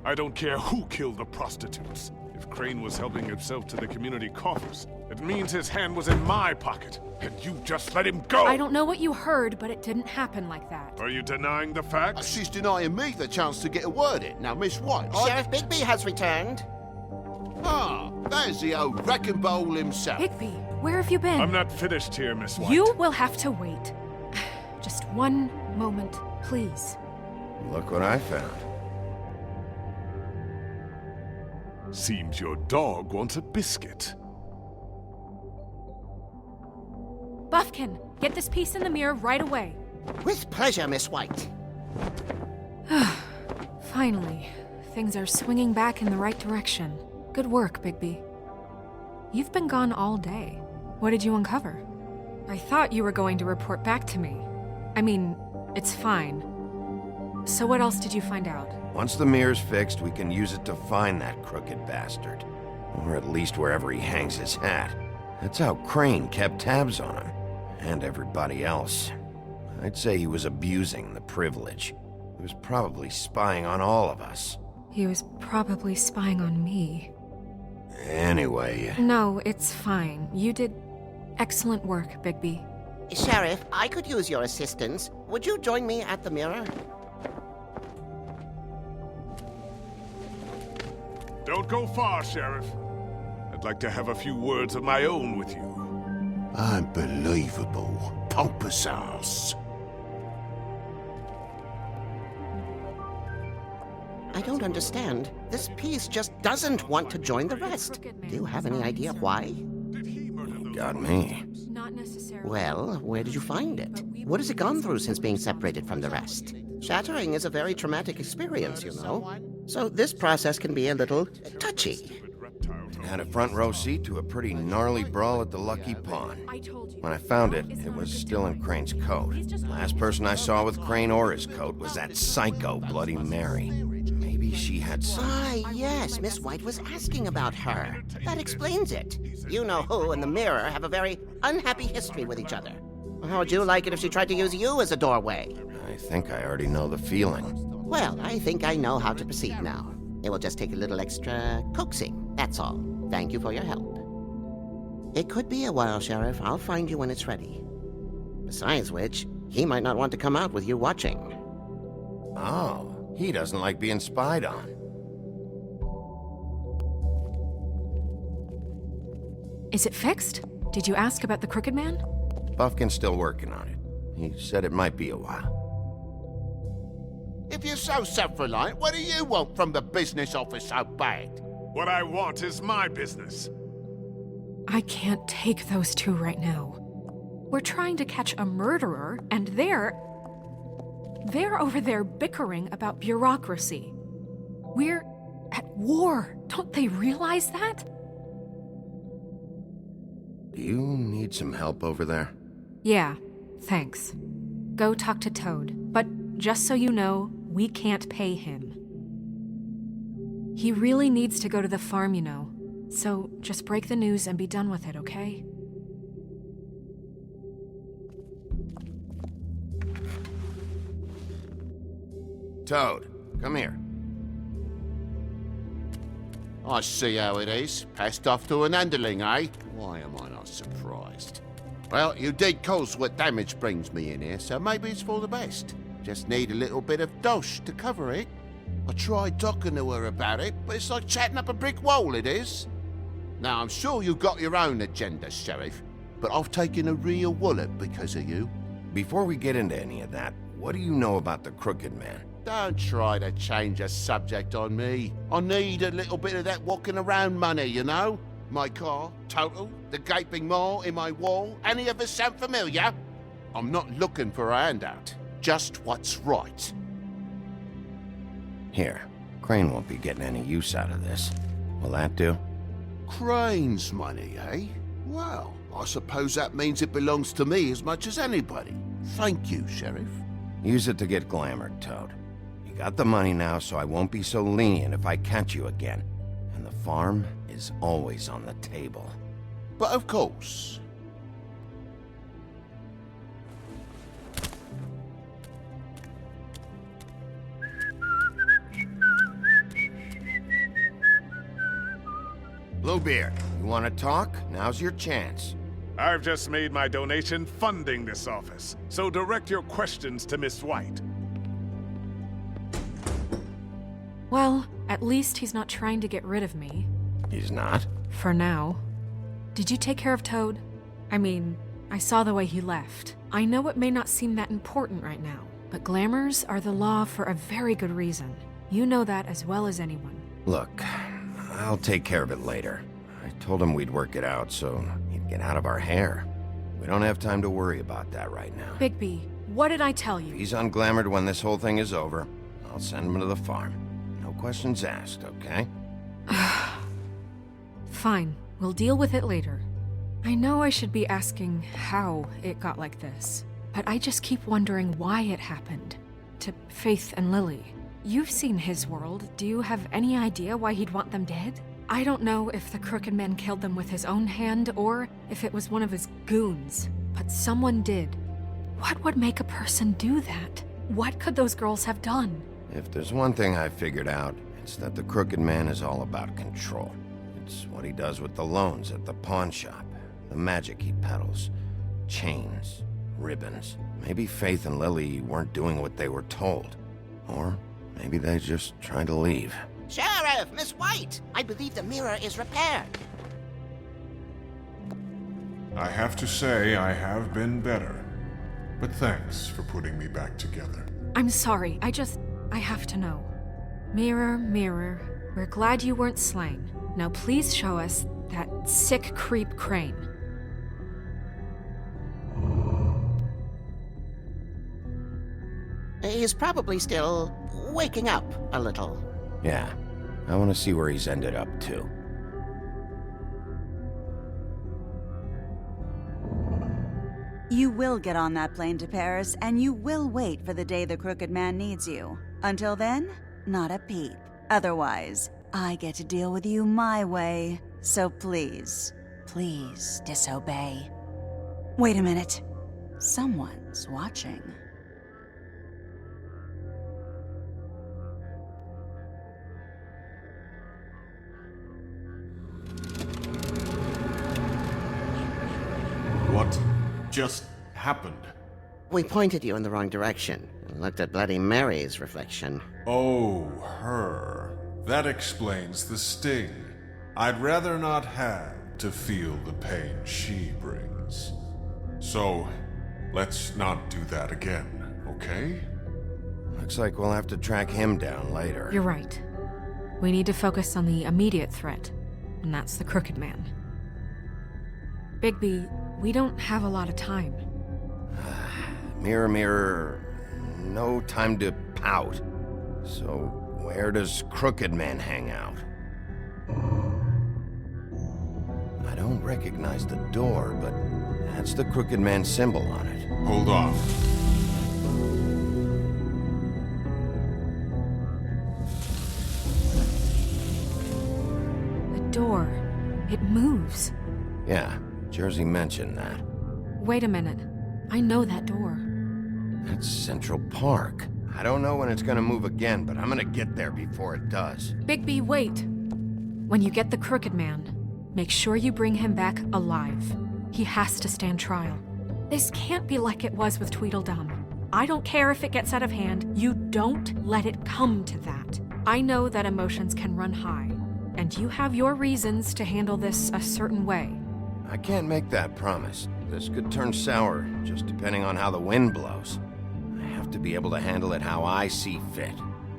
I don't care who killed the prostitutes. If Crane was helping himself to the community coffers, it means his hand was in my pocket, and you just let him go! I don't know what you heard, but it didn't happen like that. Are you denying the facts? She's denying me the chance to get a word in. Now, Miss White, Sheriff Bigby has returned. Ah, there's the old wrecking bowl himself. Bigby, where have you been? I'm not finished here, Miss White. You will have to wait. Just one moment, please. Look what I found. Seems your dog wants a biscuit. Buffkin, get this piece in the mirror right away. With pleasure, Miss White. Finally, things are swinging back in the right direction. Good work, Bigby. You've been gone all day. What did you uncover? I thought you were going to report back to me. I mean, it's fine. So what else did you find out? Once the mirror's fixed, we can use it to find that crooked bastard. Or at least wherever he hangs his hat. That's how Crane kept tabs on him. And everybody else. I'd say he was abusing the privilege. He was probably spying on all of us. He was probably spying on me. Anyway... No, it's fine. You did excellent work, Bigby. Sheriff, I could use your assistance. Would you join me at the mirror? Don't go far, Sheriff. I'd like to have a few words of my own with you. Unbelievable. Pompous ass. I don't understand. This piece just doesn't want to join the rest. Do you have any idea why? Got me. Not necessarily. Well, where did you find it? What has it gone through since being separated from the rest? Shattering is a very traumatic experience, you know. So this process can be a little touchy. Had a front row seat to a pretty gnarly brawl at the Lucky Pawn. When I found it, it was still in Crane's coat. Last person I saw with Crane or his coat was that psycho Bloody Mary. Maybe she had some... Ah, yes, Miss White was asking about her. That explains it. You know who and the mirror have a very unhappy history with each other. How would you like it if she tried to use you as a doorway? I think I already know the feeling. Well, I think I know how to proceed now. It will just take a little extra coaxing, that's all. Thank you for your help. It could be a while, Sheriff. I'll find you when it's ready. Besides which, he might not want to come out with you watching. Oh, he doesn't like being spied on. Is it fixed? Did you ask about the Crooked Man? Buffkin's still working on it. He said it might be a while. If you're so self-reliant, what do you want from the business office so bad? What I want is my business. I can't take those two right now. We're trying to catch a murderer, and they're over there bickering about bureaucracy. We're at war. Don't they realize that? Do you need some help over there? Yeah, thanks. Go talk to Toad. But just so you know, we can't pay him. He really needs to go to the farm, you know. So just break the news and be done with it, okay? Toad, come here. I see how it is. Passed off to an underling, eh? Why am I not surprised? Well, you did cause what damage brings me in here, so maybe it's for the best. Just need a little bit of dosh to cover it. I tried talking to her about it, but it's like chatting up a brick wall, it is. Now, I'm sure you've got your own agenda, Sheriff, but I've taken a real wallet because of you. Before we get into any of that, what do you know about the Crooked Man? Don't try to change the subject on me. I need a little bit of that walking around money, you know? My car, total, the gaping maw in my wall, any of us sound familiar? I'm not looking for a handout, just what's right. Here, Crane won't be getting any use out of this. Will that do? Crane's money, eh? Well, I suppose that means it belongs to me as much as anybody. Thank you, Sheriff. Use it to get glamored, Toad. You got the money now, so I won't be so lenient if I catch you again. And the farm is always on the table. But of course. Bluebeard, you want to talk? Now's your chance. I've just made my donation funding this office, so direct your questions to Miss White. Well, at least he's not trying to get rid of me. He's not? For now. Did you take care of Toad? I mean, I saw the way he left. I know it may not seem that important right now, but glamours are the law for a very good reason. You know that as well as anyone. Look, I'll take care of it later. I told him we'd work it out so he'd get out of our hair. We don't have time to worry about that right now. Bigby, what did I tell If you? he's unglamored when this whole thing is over, I'll send him to the farm. No questions asked, okay? Fine, we'll deal with it later. I know I should be asking how it got like this, but I just keep wondering why it happened. To Faith and Lily. You've seen his world. Do you have any idea why he'd want them dead? I don't know if the Crooked Man killed them with his own hand or if it was one of his goons, but someone did. What would make a person do that? What could those girls have done? If there's one thing I've figured out, it's that the Crooked Man is all about control. It's what he does with the loans at the pawn shop, the magic he peddles, chains, ribbons. Maybe Faith and Lily weren't doing what they were told. Or maybe they just tried to leave. Sheriff, Miss White! I believe the mirror is repaired. I have to say I have been better. But thanks for putting me back together. I'm sorry, I have to know. Mirror, mirror, we're glad you weren't slain. Now please show us that sick creep Crane. He's probably still waking up a little. Yeah, I want to see where he's ended up, too. You will get on that plane to Paris, and you will wait for the day the Crooked Man needs you. Until then, not a peep. Otherwise, I get to deal with you my way. So please, please disobey. Wait a minute. Someone's watching. What just happened? We pointed you in the wrong direction and looked at Bloody Mary's reflection. Oh, her. That explains the sting. I'd rather not have to feel the pain she brings. So, let's not do that again, okay? Looks like we'll have to track him down later. You're right. We need to focus on the immediate threat, and that's the Crooked Man. Bigby, we don't have a lot of time. Mirror, mirror, no time to pout. So, where does Crooked Man hang out? I don't recognize the door, but that's the Crooked Man symbol on it. Hold on. The door. It moves. Yeah, Jersey mentioned that. Wait a minute. I know that door. That's Central Park. I don't know when it's gonna move again, but I'm gonna get there before it does. Bigby, wait! When you get the Crooked Man, make sure you bring him back alive. He has to stand trial. This can't be like it was with Tweedledum. I don't care if it gets out of hand. You don't let it come to that. I know that emotions can run high, and you have your reasons to handle this a certain way. I can't make that promise. This could turn sour, just depending on how the wind blows. I have to be able to handle it how I see fit.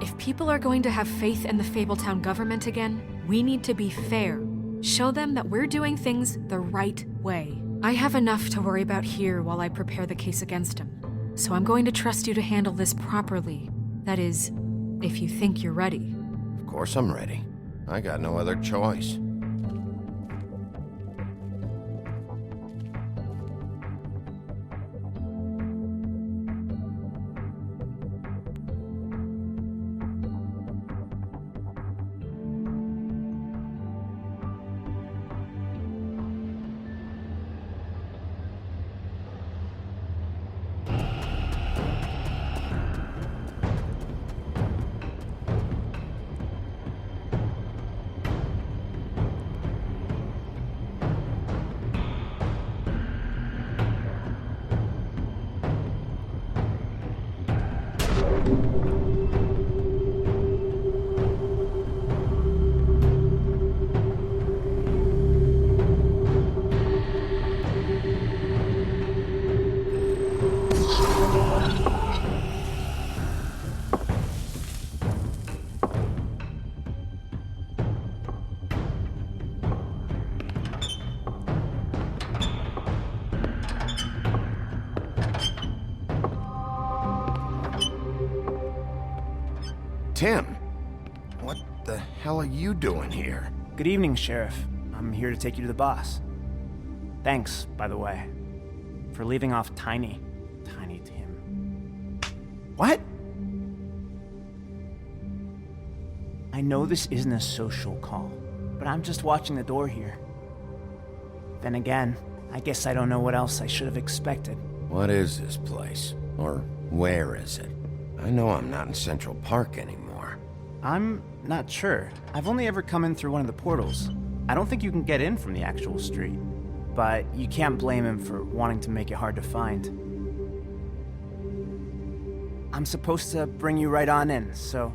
If people are going to have faith in the Fabletown government again, we need to be fair. Show them that we're doing things the right way. I have enough to worry about here while I prepare the case against him. So I'm going to trust you to handle this properly. That is, if you think you're ready. Of course I'm ready. I got no other choice. What the hell are you doing here? Good evening, Sheriff. I'm here to take you to the boss. Thanks, by the way, for leaving off Tiny. Tiny Tim. What? I know this isn't a social call, but I'm just watching the door here. Then again, I guess I don't know what else I should have expected. What is this place? Or where is it? I know I'm not in Central Park anymore. I'm not sure. I've only ever come in through one of the portals. I don't think you can get in from the actual street. But you can't blame him for wanting to make it hard to find. I'm supposed to bring you right on in, so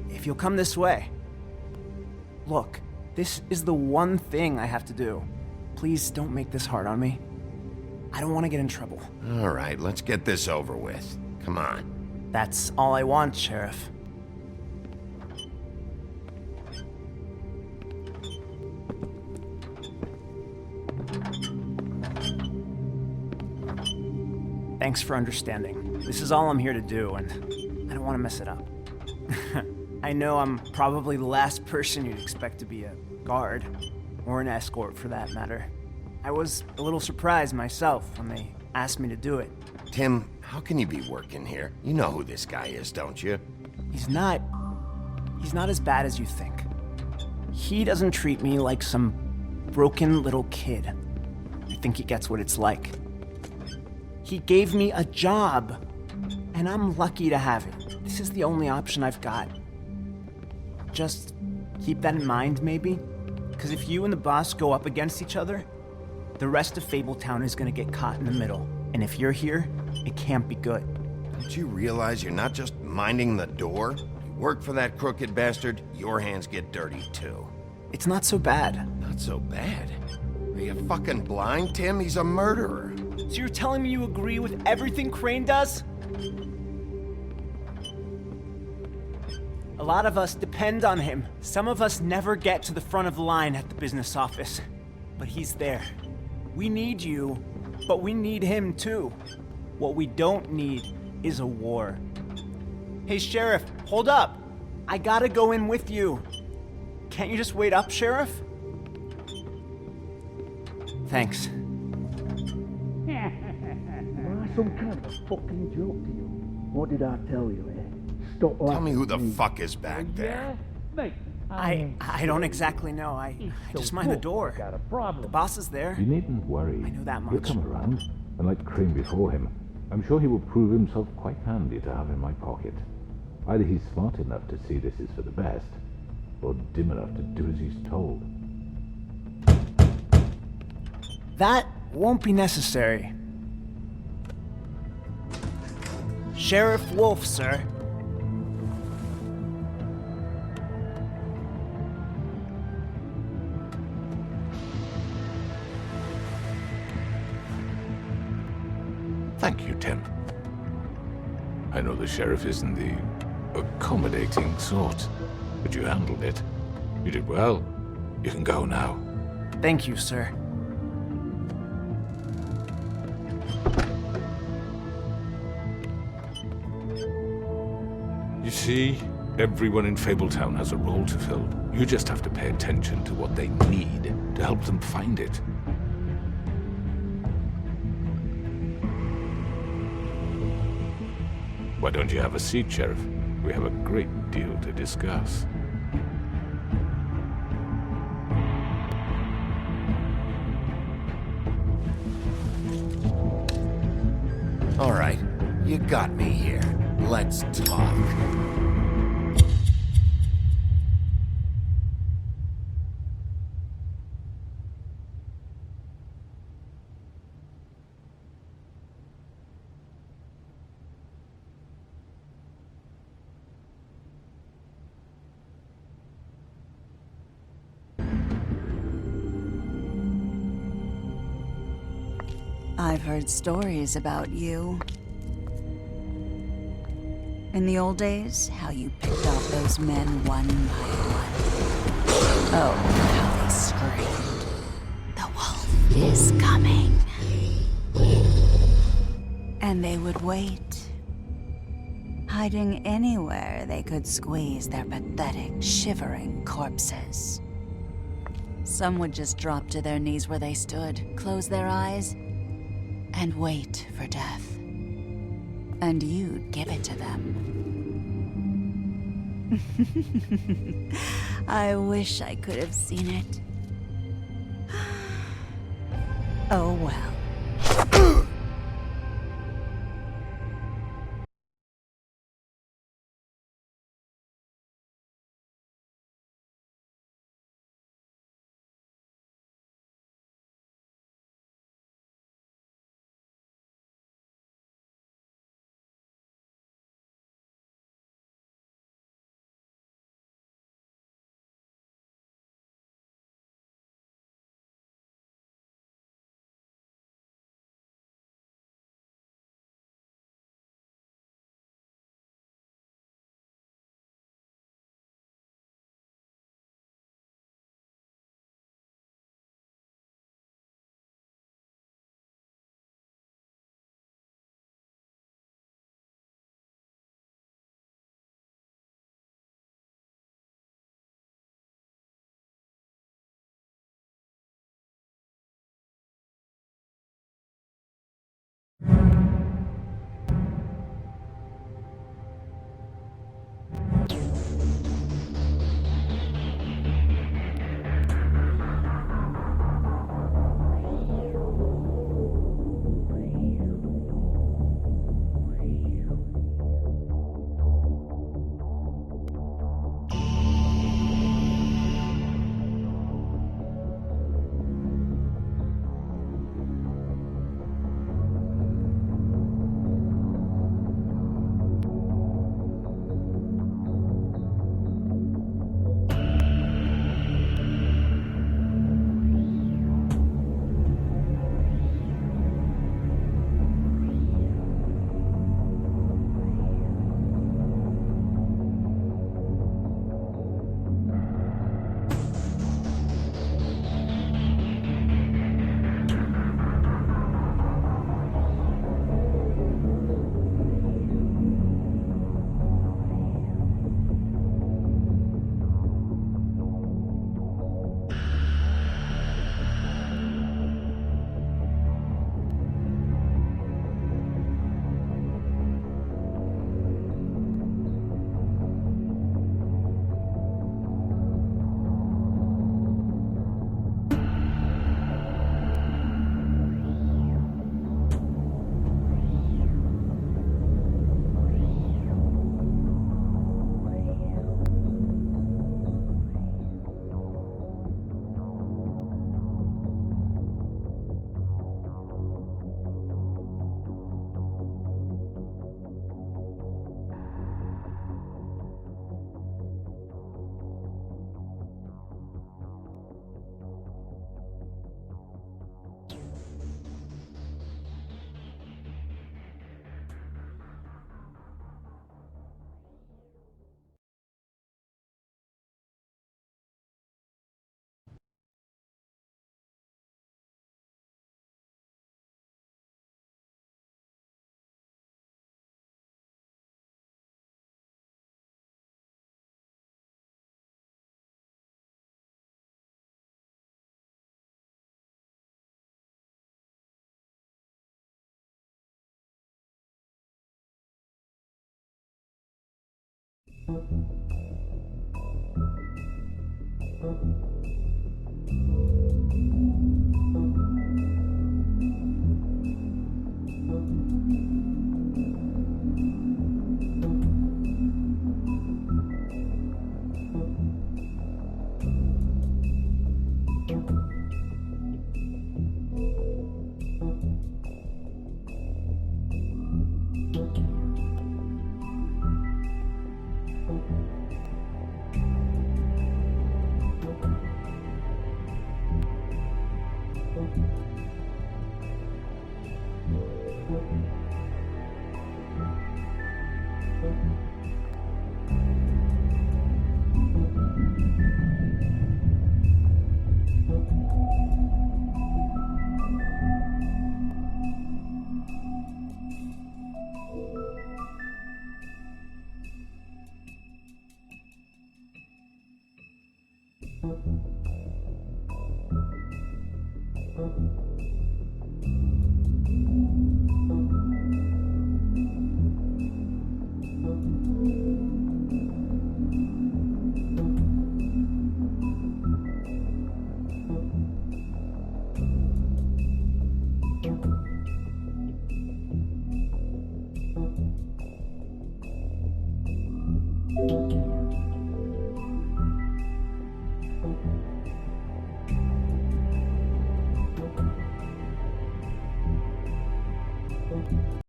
if you'll come this way. Look, this is the one thing I have to do. Please don't make this hard on me. I don't want to get in trouble. All right, let's get this over with. Come on. That's all I want, Sheriff. Thanks for understanding. This is all I'm here to do, and I don't want to mess it up. I know I'm probably the last person you'd expect to be a guard, or an escort for that matter. I was a little surprised myself when they asked me to do it. Tim, how can you be working here? You know who this guy is, don't you? He's not as bad as you think. He doesn't treat me like some broken little kid. I think he gets what it's like. He gave me a job, and I'm lucky to have it. This is the only option I've got. Just keep that in mind, maybe? Because if you and the boss go up against each other, the rest of Fabletown is gonna get caught in the middle. And if you're here, it can't be good. Don't you realize you're not just minding the door? You work for that crooked bastard, your hands get dirty too. It's not so bad. Not so bad. Are you fucking blind, Tim? He's a murderer. So you're telling me you agree with everything Crane does? A lot of us depend on him. Some of us never get to the front of the line at the business office. But he's there. We need you, but we need him too. What we don't need is a war. Hey, Sheriff, hold up. I gotta go in with you. Can't you just wait up, Sheriff? Thanks. Some kind of a fucking joke to you. What did I tell you, eh? Stop laughing. Tell me who the at me. fuck is back there. Mate, I don't exactly know. I just mind the door. Got a problem. The boss is there. You needn't worry. I know that He'll much. come around, and like Crane before him, I'm sure he will prove himself quite handy to have in my pocket. Either he's smart enough to see this is for the best, or dim enough to do as he's told. That won't be necessary. Sheriff Wolf, sir. Thank you, Tim. I know the sheriff isn't the accommodating sort, but you handled it. You did well. You can go now. Thank you, sir. You see, everyone in Fabletown has a role to fill. You just have to pay attention to what they need to help them find it. Why don't you have a seat, Sheriff? We have a great deal to discuss. All right, you got me here. Let's talk. I've heard stories about you. In the old days, how you picked off those men one by one. Oh, how they screamed. The wolf is coming. And they would wait. hiding anywhere they could squeeze their pathetic, shivering corpses. Some would just drop to their knees where they stood, close their eyes, and wait for death. And you'd give it to them. I wish I could have seen it. Oh well.